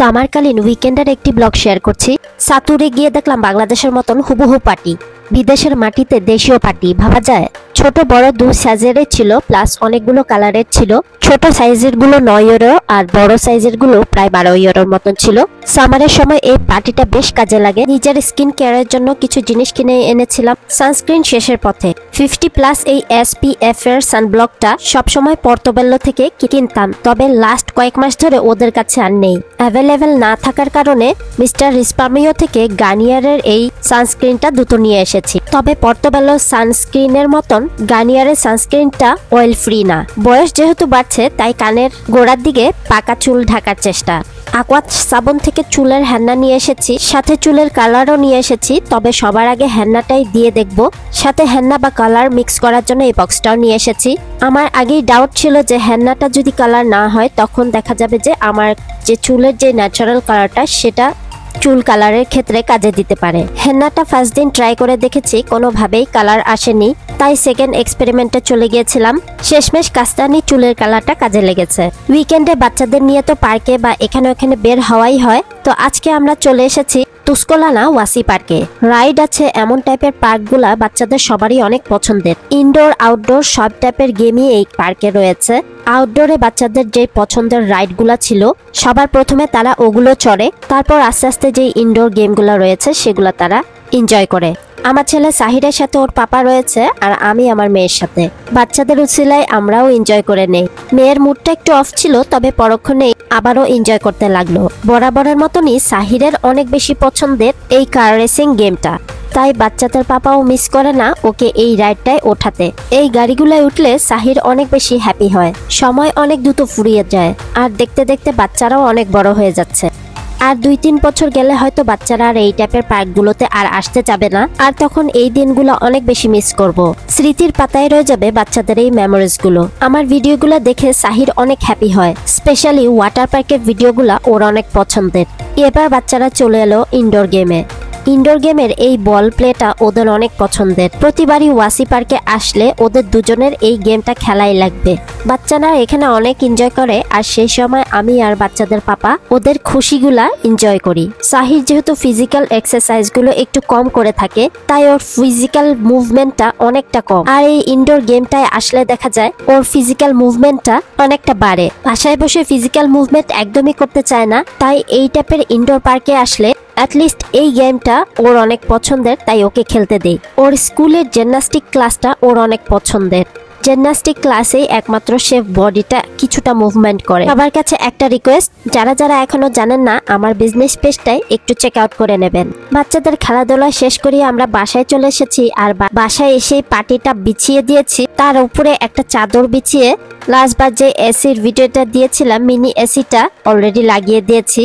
সামারকালীন উইকেন্ডের একটি blog share করছি। সাতুরে গিয়ে দেখলাম বাংলাদেশের মতন হুবহু পার্টি, বিদেশের মাটিতে দেশীয় পার্টি ভাবা যায়। ছোট বড় দু সাইজের ছিল, প্লাস অনেকগুলো কালারের ছিল। ছোট সাইজের গুলো 9 ইউরো আর বড় সাইজের গুলো প্রায় 12 ইউরোর মতন ছিল। সামারের সময় এই পার্টিটা বেশ কাজে লাগে। নিজের স্কিন কেয়ারের জন্য কিছু জিনিস কিনে এনেছিলাম। সানস্ক্রিন শেষের পথে। 50+ এই SPF এর সানব্লকটা সবসময় পর্তোবেল্লো থেকে কিনতাম, তবে লাস্ট কয়েক মাস ধরে ওদের কাছে আর নেই। অ্যাভেলেবেল না থাকার কারণে মিস্টার রিসপামিও থেকে গার্নিয়ারের এই সানস্ক্রিনটা দুটো নিয়ে এসেছি। তবে পর্তোবেল্লো সানস্ক্রিনের মতন গার্নিয়ারের সানস্ক্রিনটা অয়েল ফ্রি না। বয়স যেহেতু বাড়ছে তাই কানের গোড়ার দিকে পাকা চুল ঢাকার চেষ্টা। aqua সাবন থেকে চুলের হেন্না নিয়ে এসেছি, সাথে চুলের কালারও নিয়ে এসেছি। তবে সবার আগে হেন্নাটাই দিয়ে দেখব। সাথে হেন্না বা কালার মিক্স করার জন্য এই বক্সটাও নিয়ে এসেছি। আমার আগেই ডাউট ছিল যে হেন্নাটা যদি কালার না হয় তখন দেখা যাবে যে আমার যে চুলের যে ন্যাচারাল কালারটা সেটা চুল কালারের ক্ষেত্রে কাজে দিতে পারে। হেন্নাটা ফার্স্ট দিন ট্রাই করে দেখেছি, কোনোভাবেই কালার আসেনি, তাই সেকেন্ড এক্সপেরিমেন্টে চলে গিয়েছিলাম। শেষমেশ কাস্তানি চুলের কালারটা কাজে লেগেছে। উইকেন্ডে বাচ্চাদের নিয়ে তো পার্কে বা এখানে ওখানে বের হওয়াই হয়, তো আজকে আমরা চলে এসেছি তুস্কোলানা ওয়াসি পার্কে। রাইড আছে এমন টাইপের পার্কগুলা বাচ্চাদের সবারই অনেক পছন্দের। ইনডোর আউটডোর সব টাইপের গেমই এই পার্কে রয়েছে। আউটডোরে বাচ্চাদের যে পছন্দের রাইডগুলা ছিল সবার প্রথমে তারা ওগুলো চড়ে, তারপর আস্তে আস্তে যে ইনডোর গেমগুলো রয়েছে সেগুলো তারা এনজয় করে। আমার ছেলে সাহিরের সাথে ওর পাপা রয়েছে আর আমি আমার মেয়ের সাথে। বাচ্চাদের উছিলায় আমরাও এনজয় করে নেই। মেয়ের মুডটা একটু অফ ছিল, তবে পরক্ষণেই আবারও এনজয় করতে লাগলো। বরাবরের মতনই সাহিরের অনেক বেশি পছন্দের এই কার রেসিং গেমটা, তাই বাচ্চাদের পাপাও মিস করে না ওকে এই রাইডটায় ওঠাতে। এই গাড়িগুলোয় উঠলে সাহির অনেক বেশি হ্যাপি হয়। সময় অনেক দ্রুত ফুরিয়ে যায় আর দেখতে দেখতে বাচ্চারাও অনেক বড় হয়ে যাচ্ছে। আর 2-3 বছর গেলে হয়তো বাচ্চারা আর এই টাইপের পার্কগুলোতে আর আসতে যাবে না, আর তখন এই দিনগুলো অনেক বেশি মিস করব। স্মৃতির পাতায় রয়ে যাবে বাচ্চাদের এই মেমোরিজগুলো। আমার ভিডিওগুলো দেখে সাহির অনেক হ্যাপি হয়, স্পেশালি ওয়াটার পার্কের ভিডিওগুলো ওর অনেক পছন্দের। এবার বাচ্চারা চলে এলো ইনডোর গেমে। ইনডোর গেমের এই বল প্লেটা ওদের অনেক পছন্দের। প্রতিবারই ওয়াসি পার্কে আসলে ওদের দুজনের এই গেমটা খেলাই লাগবে। বাচ্চারা এখানে অনেক এনজয় করে, আর সেই সময় আমি আর বাচ্চাদের পাপা ওদের খুশিগুলা এনজয় করি। সাহির যেহেতু ফিজিক্যাল এক্সারসাইজগুলো একটু কম করে থাকে, তাই ওর ফিজিক্যাল মুভমেন্টটা অনেকটা কম। আর এই ইনডোর গেমটায় আসলে দেখা যায় ওর ফিজিক্যাল মুভমেন্টটা অনেকটা বাড়ে। বাসায় বসে ফিজিক্যাল মুভমেন্ট একদমই করতে চায় না, তাই এই টাইপের ইনডোর পার্কে আসলে অ্যাটলিস্ট এই গেমটা ওর অনেক পছন্দের, তাই ওকে খেলতে দেই। ওর স্কুলের জিমন্যাস্টিক ক্লাসটা ওর অনেক পছন্দের। জিমন্যাস্টিক ক্লাসে একমাত্র সে বডিটা কিছুটা মুভমেন্ট করে। সবার কাছে একটা রিকোয়েস্ট, যারা যারা এখনো জানেন না আমার বিজনেস পেজটাই একটু চেক আউট করে নেবেন। বাচ্চাদের খেলাধুলা শেষ করিয়ে আমরা বাসায় চলে এসেছি, আর বাসায় এসে পাটিটা বিছিয়ে দিয়েছি। তার উপরে একটা চাদর বিছিয়ে লাস্টবার যে এসির ভিডিওটা দিয়েছিলাম মিনি এসিটা অলরেডি লাগিয়ে দিয়েছি।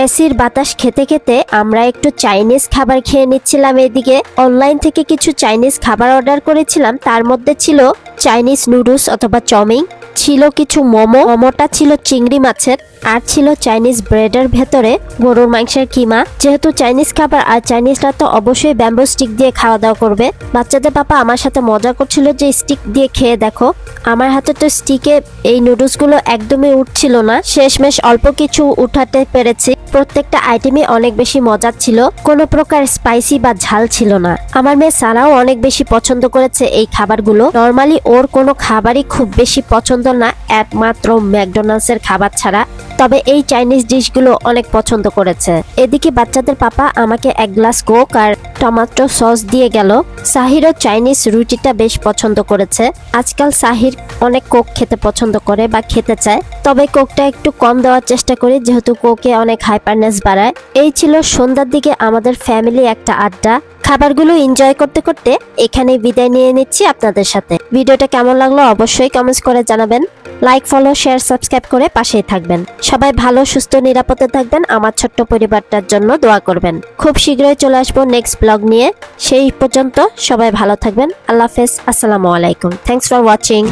এসির বাতাস খেতে খেতে আমরা একটু চাইনিজ খাবার খেয়ে নিচ্ছিলাম। এদিকে অনলাইন থেকে কিছু চাইনিজ খাবার অর্ডার করেছিলাম, তার মধ্যে ছিল চাইনিজ নুডলস অথবা চাউমিন, ছিল কিছু মোমোটা ছিল চিংড়ি মাছের, আর ছিল চাইনিজ ব্রেডের ভেতরে গরুর মাংসের কিমা। যেহেতু চাইনিজ খাবার আর চাইনিজরা তো অবশ্যই ব্যাম্বু স্টিক দিয়ে খাওয়া দাওয়া করবে। বাচ্চাদের পাপা আমার সাথে মজা করছিল যে স্টিক দিয়ে খেয়ে দেখো। আমার হাতে তো স্টিকে এই নুডলসগুলো একদমই উঠছিল না, শেষমেশ অল্প কিছু উঠাতে পেরেছি। প্রত্যেকটা আইটেমই অনেক বেশি মজার ছিল, কোনো প্রকার স্পাইসি বা ঝাল ছিল না। আমার মেয়ে সারাও অনেক বেশি পছন্দ করেছে এই খাবারগুলো। নর্মালি ওর কোনো খাবারই খুব বেশি পছন্দ না, একমাত্র ম্যাকডোনাল্ডসের খাবার ছাড়া, তবে এই চাইনিজ ডিশগুলো অনেক পছন্দ করেছে। এদিকে বাচ্চাদের পাপা আমাকে 1 গ্লাস কোক আর টমেটো সস দিয়ে গেল। সাহিরও চাইনিজ রুটিটা বেশ পছন্দ করেছে। আজকাল সাহির অনেক কোক খেতে পছন্দ করে বা খেতে চায়, তবে কোকটা একটু কম দেওয়ার চেষ্টা করি যেহেতু কোকে অনেক হাইপারনেস বাড়ায়। এই ছিল সন্ধ্যার দিকে আমাদের ফ্যামিলি একটা আড্ডা। খাবারগুলো এনজয় করতে করতে এখানে বিদায় নিয়ে নিচ্ছি আপনাদের সাথে। ভিডিওটা কেমন লাগলো অবশ্যই কমেন্টস করে জানাবেন। লাইক, ফলো, শেয়ার, সাবস্ক্রাইব করে পাশেই থাকবেন। সবাই ভালো, সুস্থ, নিরাপদে থাকবেন। আমার ছোট্ট পরিবারটার জন্য দোয়া করবেন। খুব শীঘ্রই চলে আসবো নেক্সট ব্লগ নিয়ে। সেই পর্যন্ত সবাই ভালো থাকবেন। আল্লাহ হাফেজ, আসসালামু আলাইকুম। Thanks for watching.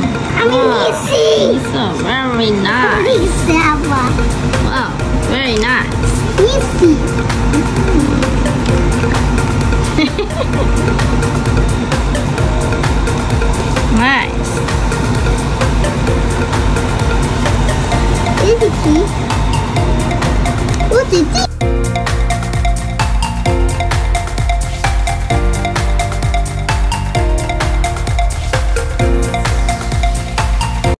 Nice. Is it key? What's 弟弟。